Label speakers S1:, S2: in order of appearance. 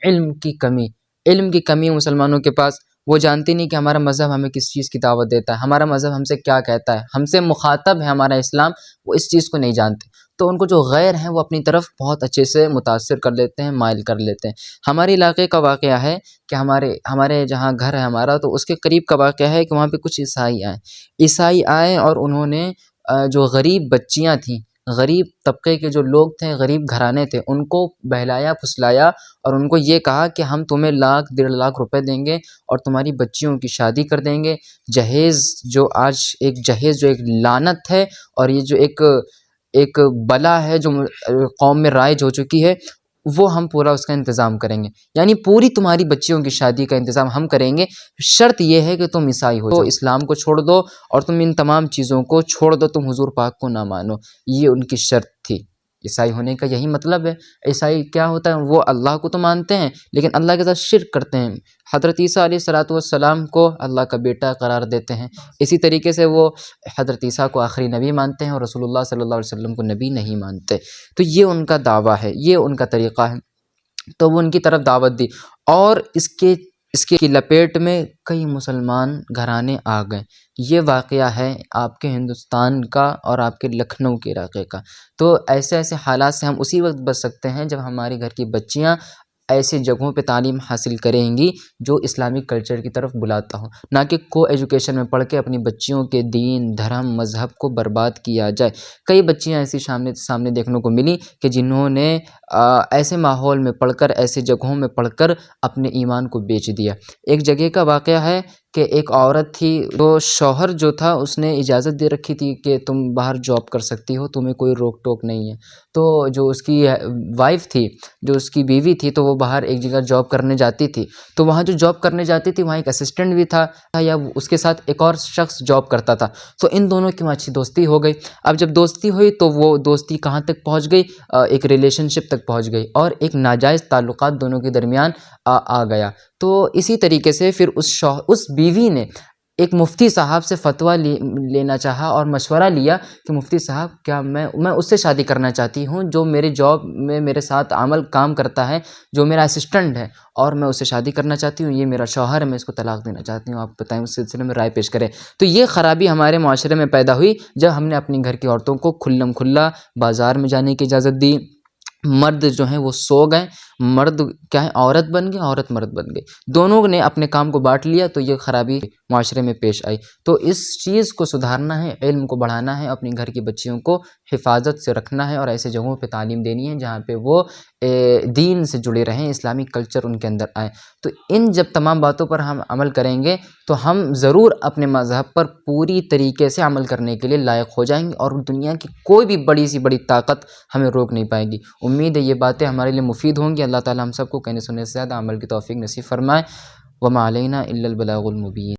S1: علم کی کمی، علم کی کمی مسلمانوں کے پاس. وہ جانتے نہیں کہ ہمارا مذہب ہمیں کس چیز کی دعوت دیتا ہے، ہمارا مذہب ہم سے کیا کہتا ہے، ہم سے مخاطب ہے ہمارا اسلام، وہ اس چیز کو نہیں جانتے. تو ان کو جو غیر ہیں وہ اپنی طرف بہت اچھے سے متاثر کر لیتے ہیں، مائل کر لیتے ہیں. ہمارے علاقے کا واقعہ ہے کہ ہمارے جہاں گھر ہے ہمارا، تو اس کے قریب کا واقعہ ہے کہ وہاں پہ کچھ عیسائی آئے اور انہوں نے جو غریب بچیاں تھیں، غریب طبقے کے جو لوگ تھے، غریب گھرانے تھے، ان کو بہلایا پھسلایا اور ان کو یہ کہا کہ ہم تمہیں 1,00,000 1.5 لاکھ روپے دیں گے اور تمہاری بچیوں کی شادی کر دیں گے. جہیز جو ایک لعنت ہے، اور یہ جو ایک بلا ہے جو قوم میں رائج ہو چکی ہے، وہ ہم پورا اس کا انتظام کریں گے. یعنی پوری تمہاری بچیوں کی شادی کا انتظام ہم کریں گے، شرط یہ ہے کہ تم عیسائی ہو جاؤ، اسلام کو چھوڑ دو اور تم ان تمام چیزوں کو چھوڑ دو، تم حضور پاک کو نہ مانو. یہ ان کی شرط تھی. عیسائی ہونے کا یہی مطلب ہے. عیسائی کیا ہوتا ہے؟ وہ اللہ کو تو مانتے ہیں لیکن اللہ کے ساتھ شرک کرتے ہیں. حضرت عیسیٰ علیہ السلام کو اللہ کا بیٹا قرار دیتے ہیں. اسی طریقے سے وہ حضرت عیسیٰ کو آخری نبی مانتے ہیں اور رسول اللہ صلی اللہ علیہ وسلم کو نبی نہیں مانتے. تو یہ ان کا دعویٰ ہے، یہ ان کا طریقہ ہے. تو وہ ان کی طرف دعوت دی، اور اس کی لپیٹ میں کئی مسلمان گھرانے آ گئے. یہ واقعہ ہے آپ کے ہندوستان کا اور آپ کے لکھنؤ کے علاقے کا. تو ایسے حالات سے ہم اسی وقت بچ سکتے ہیں جب ہمارے گھر کی بچیاں ایسی جگہوں پہ تعلیم حاصل کریں گی جو اسلامک کلچر کی طرف بلاتا ہو، نہ کہ کو ایجوکیشن میں پڑھ کے اپنی بچیوں کے دین، دھرم، مذہب کو برباد کیا جائے. کئی بچیاں ایسی سامنے دیکھنے کو ملی کہ جنہوں نے ایسے ماحول میں پڑھ کر، ایسے جگہوں میں پڑھ کر اپنے ایمان کو بیچ دیا. ایک جگہ کا واقعہ ہے کہ ایک عورت تھی، تو شوہر جو تھا اس نے اجازت دے رکھی تھی کہ تم باہر جاب کر سکتی ہو، تمہیں کوئی روک ٹوک نہیں ہے. تو جو اس کی وائف تھی، جو اس کی بیوی تھی، تو وہ باہر ایک جگہ جاب کرنے جاتی تھی. تو وہاں جو جاب کرنے جاتی تھی وہاں ایک اسسٹنٹ بھی تھا، یا اس کے ساتھ ایک اور شخص جاب کرتا تھا. تو ان دونوں کی وہاں اچھی دوستی ہو گئی. اب جب دوستی ہوئی تو وہ دوستی کہاں تک پہنچ گئی؟ ایک ریلیشن شپ تک پہنچ گئی، اور ایک ناجائز تعلقات دونوں کے درمیان آ گیا. تو اسی طریقے سے پھر اس بیوی نے ایک مفتی صاحب سے فتویٰ لینا چاہا اور مشورہ لیا کہ مفتی صاحب، کیا میں اس سے شادی کرنا چاہتی ہوں جو میرے جاب میں میرے ساتھ کام کرتا ہے، جو میرا اسسٹنٹ ہے، اور میں اس سے شادی کرنا چاہتی ہوں. یہ میرا شوہر ہے، میں اس کو طلاق دینا چاہتی ہوں. آپ بتائیں اس سلسلے میں رائے پیش کریں. تو یہ خرابی ہمارے معاشرے میں پیدا ہوئی جب ہم نے اپنی گھر کی عورتوں کو کھلم کھلا بازار میں جانے کی اجازت دی. مرد جو ہیں وہ سو گئے، مرد کیا ہے، عورت بن گئے، عورت مرد بن گئی. دونوں نے اپنے کام کو بانٹ لیا، تو یہ خرابی معاشرے میں پیش آئی. تو اس چیز کو سدھارنا ہے، علم کو بڑھانا ہے، اپنی گھر کی بچیوں کو حفاظت سے رکھنا ہے، اور ایسے جگہوں پہ تعلیم دینی ہے جہاں پہ وہ دین سے جڑے رہیں، اسلامک کلچر ان کے اندر آئے. تو جب تمام باتوں پر ہم عمل کریں گے تو ہم ضرور اپنے مذہب پر پوری طریقے سے عمل کرنے کے لیے لائق ہو جائیں گے، اور دنیا کی کوئی بھی بڑی سی بڑی طاقت ہمیں روک نہیں پائے گی. امید ہے یہ باتیں ہمارے لیے مفید ہوں گی. اللہ تعالی ہم سب کو کہنے سننے سے زیادہ عمل کی توفیق نصیب فرمائے. وما علینا الا البلاغ المبین.